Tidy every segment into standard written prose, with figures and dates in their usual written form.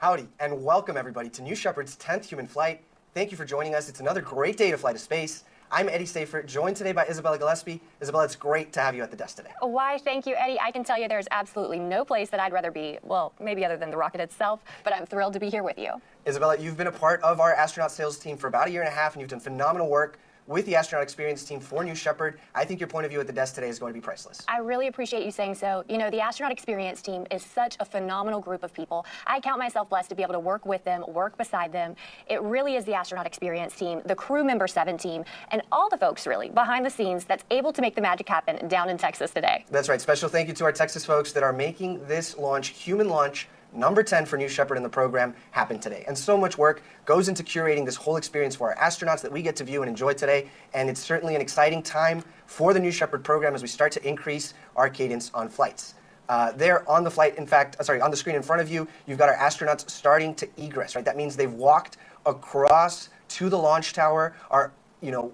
Howdy, and welcome everybody to New Shepard's 10th human flight. Thank you for joining us. It's another great day to fly to space. I'm Eddie Safer, joined today by Isabella Gillespie. Isabella, it's great to have you at the desk today. Why, thank you, Eddie. I can tell you there's absolutely no place that I'd rather be, well, maybe other than the rocket itself, but I'm thrilled to be here with you. Isabella, you've been a part of our astronaut sales team for about a year and a half, and you've done phenomenal work with the astronaut experience team for New Shepard. I think your point of view at the desk today is going to be priceless. I really appreciate you saying so. You know, the astronaut experience team is such a phenomenal group of people. I count myself blessed to be able to work with them, work beside them. It really is the astronaut experience team, the crew member 7 team, and all the folks really behind the scenes that's able to make the magic happen down in Texas today. That's right. Special thank you to our Texas folks that are making this launch, human launch, number 10 for New Shepard in the program, happen today. And so much work goes into curating this whole experience for our astronauts that we get to view and enjoy today. And it's certainly an exciting time for the New Shepard program as we start to increase our cadence on flights. There on the flight, on the screen in front of you, you've got our astronauts starting to egress, right? That means they've walked across to the launch tower, are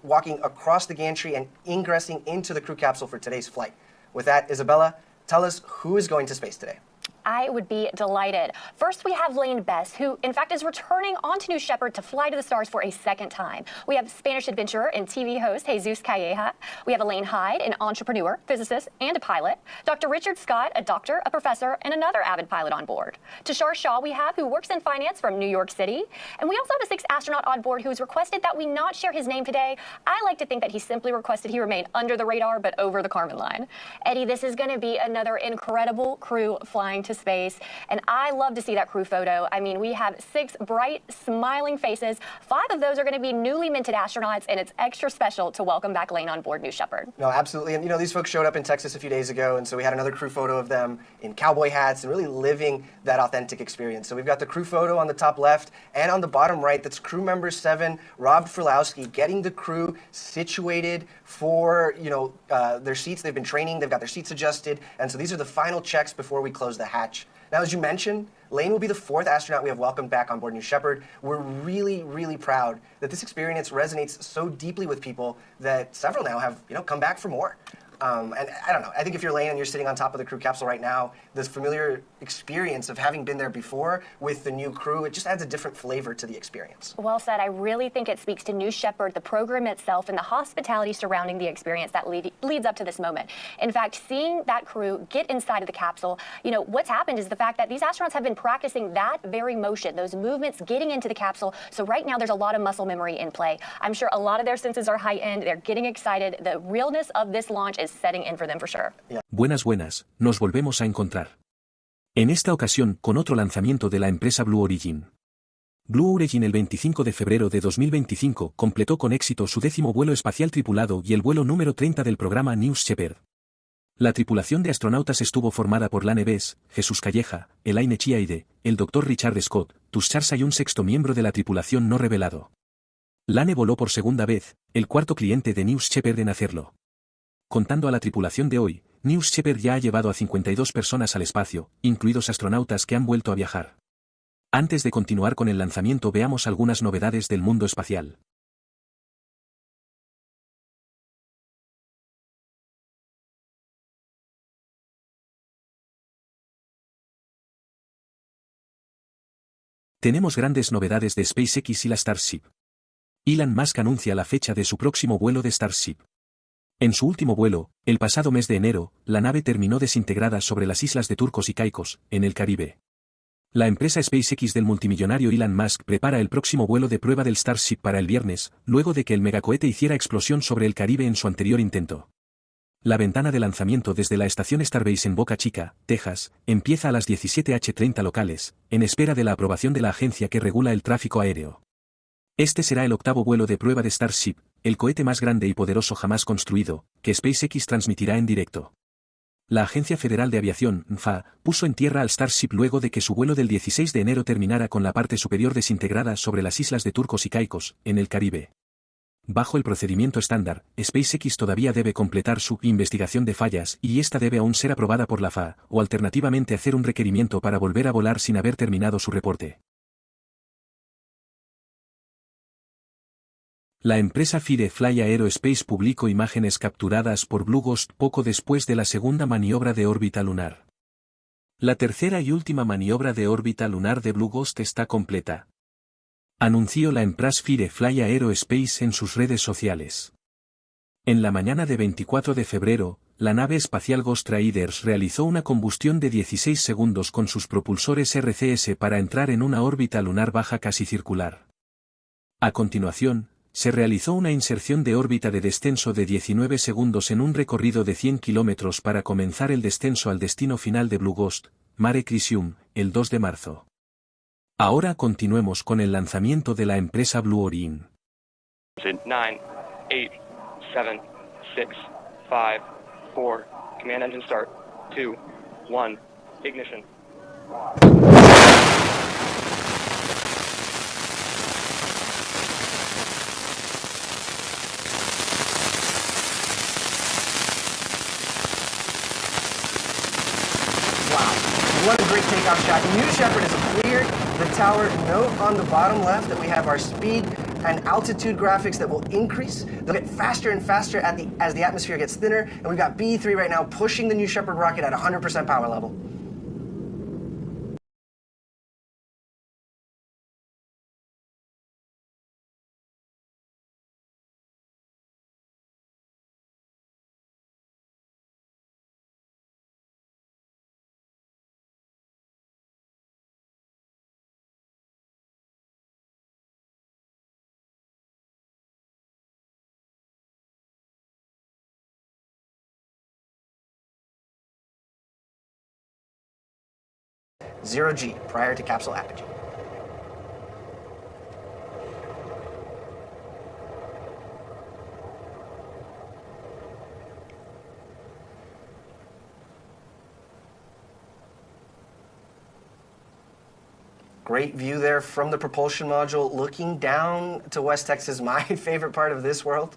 walking across the gantry and ingressing into the crew capsule for today's flight. With that, Isabella, tell us who is going to space today. I would be delighted. First, we have Lane Bess, who, in fact, is returning onto New Shepard to fly to the stars for a second time. We have Spanish adventurer and TV host Jesús Calleja. We have Elaine Hyde, an entrepreneur, physicist, and a pilot. Dr. Richard Scott, a doctor, a professor, and another avid pilot on board. Tushar Shah we have, who works in finance from New York City. And we also have a 6th astronaut on board who's requested that we not share his name today. I like to think that he simply requested he remain under the radar, but over the Kármán line. Eddie, this is going to be another incredible crew flying to space, and I love to see that crew photo. I mean, we have 6 bright, smiling faces. 5 of those are going to be newly minted astronauts, and it's extra special to welcome back Lane on board New Shepard. No, absolutely. And these folks showed up in Texas a few days ago, and so we had another crew photo of them in cowboy hats and really living that authentic experience. So we've got the crew photo on the top left, and on the bottom right, that's crew member 7, Rob Frulowski, getting the crew situated for their seats. They've been training, they've got their seats adjusted, and so these are the final checks before we close the hatch. Now, as you mentioned, Lane will be the 4th astronaut we have welcomed back on board New Shepard. We're really, really proud that this experience resonates so deeply with people that several now have come back for more. And I don't know, I think if you're Lane and you're sitting on top of the crew capsule right now, this familiar experience of having been there before with the new crew, it just adds a different flavor to the experience. Well said. I really think it speaks to New Shepard, the program itself, and the hospitality surrounding the experience that leads up to this moment. In fact, seeing that crew get inside of the capsule, what's happened is the fact that these astronauts have been practicing that very motion, those movements getting into the capsule. So right now there's a lot of muscle memory in play. I'm sure a lot of their senses are heightened. They're getting excited. The realness of this launch is setting in for them for sure. Yeah. Buenas, nos volvemos a encontrar. En esta ocasión, con otro lanzamiento de la empresa Blue Origin. Blue Origin el 25 de febrero de 2025 completó con éxito su 10º vuelo espacial tripulado y el vuelo número 30 del programa New Shepard. La tripulación de astronautas estuvo formada por Lane Bess, Jesús Calleja, Elaine Chia Hyde, el Dr. Richard Scott, Tushar Shah y un 6º miembro de la tripulación no revelado. Lane voló por segunda vez, el 4º cliente de New Shepard en hacerlo. Contando a la tripulación de hoy, New Shepard ya ha llevado a 52 personas al espacio, incluidos astronautas que han vuelto a viajar. Antes de continuar con el lanzamiento, veamos algunas novedades del mundo espacial. Tenemos grandes novedades de SpaceX y la Starship. Elon Musk anuncia la fecha de su próximo vuelo de Starship. En su último vuelo, el pasado mes de enero, la nave terminó desintegrada sobre las islas de Turcos y Caicos, en el Caribe. La empresa SpaceX del multimillonario Elon Musk prepara el próximo vuelo de prueba del Starship para el viernes, luego de que el megacohete hiciera explosión sobre el Caribe en su anterior intento. La ventana de lanzamiento desde la estación Starbase en Boca Chica, Texas, empieza a las 17:30 locales, en espera de la aprobación de la agencia que regula el tráfico aéreo. Este será el 8º vuelo de prueba de Starship, el cohete más grande y poderoso jamás construido, que SpaceX transmitirá en directo. La Agencia Federal de Aviación, NFA, puso en tierra al Starship luego de que su vuelo del 16 de enero terminara con la parte superior desintegrada sobre las islas de Turcos y Caicos, en el Caribe. Bajo el procedimiento estándar, SpaceX todavía debe completar su investigación de fallas y esta debe aún ser aprobada por la FAA, o alternativamente hacer un requerimiento para volver a volar sin haber terminado su reporte. La empresa Firefly Aerospace publicó imágenes capturadas por Blue Ghost poco después de la segunda maniobra de órbita lunar. La tercera y última maniobra de órbita lunar de Blue Ghost está completa. Anunció la empresa Firefly Aerospace en sus redes sociales. En la mañana de 24 de febrero, la nave espacial Ghost Riders realizó una combustión de 16 segundos con sus propulsores RCS para entrar en una órbita lunar baja casi circular. A continuación, se realizó una inserción de órbita de descenso de 19 segundos en un recorrido de 100 kilómetros para comenzar el descenso al destino final de Blue Ghost, Mare Crisium, el 2 de marzo. Ahora continuemos con el lanzamiento de la empresa Blue Origin. 9, 8, 7, 6, 5, 4, command engine start, 2, 1, ignition. What a great takeoff shot. New Shepard is cleared. The tower note on the bottom left that we have our speed and altitude graphics that will increase. They'll get faster and faster as the atmosphere gets thinner. And we've got B3 right now pushing the New Shepard rocket at 100% power level. Zero G prior to capsule apogee. Great view there from the propulsion module, looking down to West Texas, my favorite part of this world.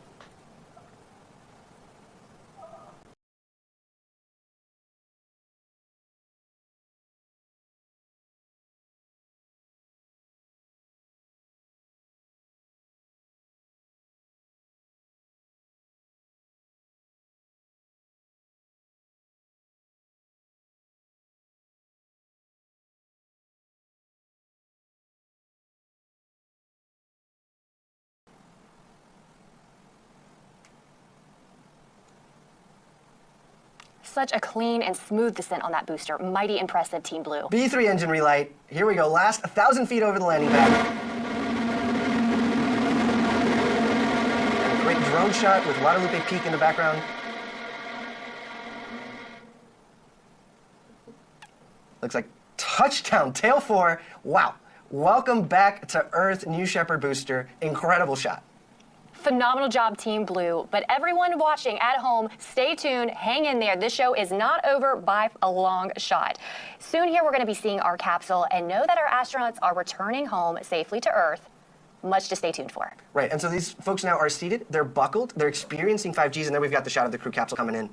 Such a clean and smooth descent on that booster. Mighty impressive, Team Blue. B3 engine relight. Here we go. Last 1,000 feet over the landing pad. And a great drone shot with Guadalupe Peak in the background. Looks like touchdown, tail 4. Wow. Welcome back to Earth, New Shepard booster. Incredible shot. Phenomenal job, Team Blue. But everyone watching at home, stay tuned, hang in there. This show is not over by a long shot. Soon here, we're going to be seeing our capsule and know that our astronauts are returning home safely to Earth. Much to stay tuned for. Right, and so these folks now are seated, they're buckled, they're experiencing 5Gs, and then we've got the shot of the crew capsule coming in.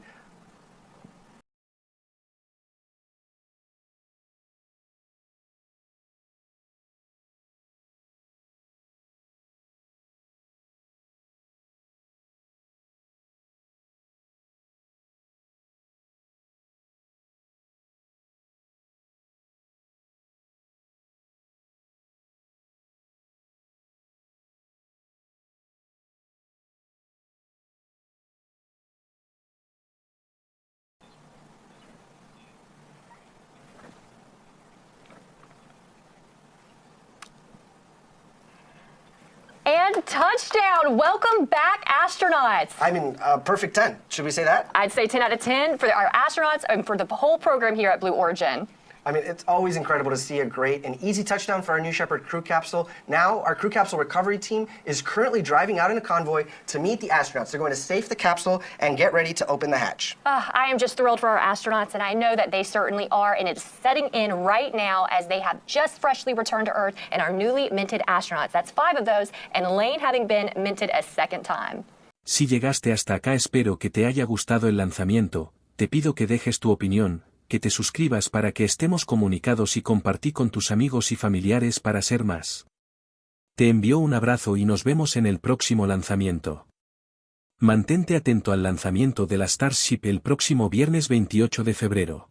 And touchdown! Welcome back, astronauts. I mean, perfect 10. Should we say that? I'd say 10 out of 10 for our astronauts and for the whole program here at Blue Origin. I mean, it's always incredible to see a great and easy touchdown for our New Shepard crew capsule. Now, our crew capsule recovery team is currently driving out in a convoy to meet the astronauts. They're going to safe the capsule and get ready to open the hatch. I am just thrilled for our astronauts, and I know that they certainly are, and it's setting in right now as they have just freshly returned to Earth and our newly minted astronauts. That's 5 of those, and Lane having been minted a second time. Si llegaste hasta acá, espero que te haya gustado el lanzamiento. Te pido que dejes tu opinión, que te suscribas para que estemos comunicados y compartí con tus amigos y familiares para ser más. Te envío un abrazo y nos vemos en el próximo lanzamiento. Mantente atento al lanzamiento de la Starship el próximo viernes 28 de febrero.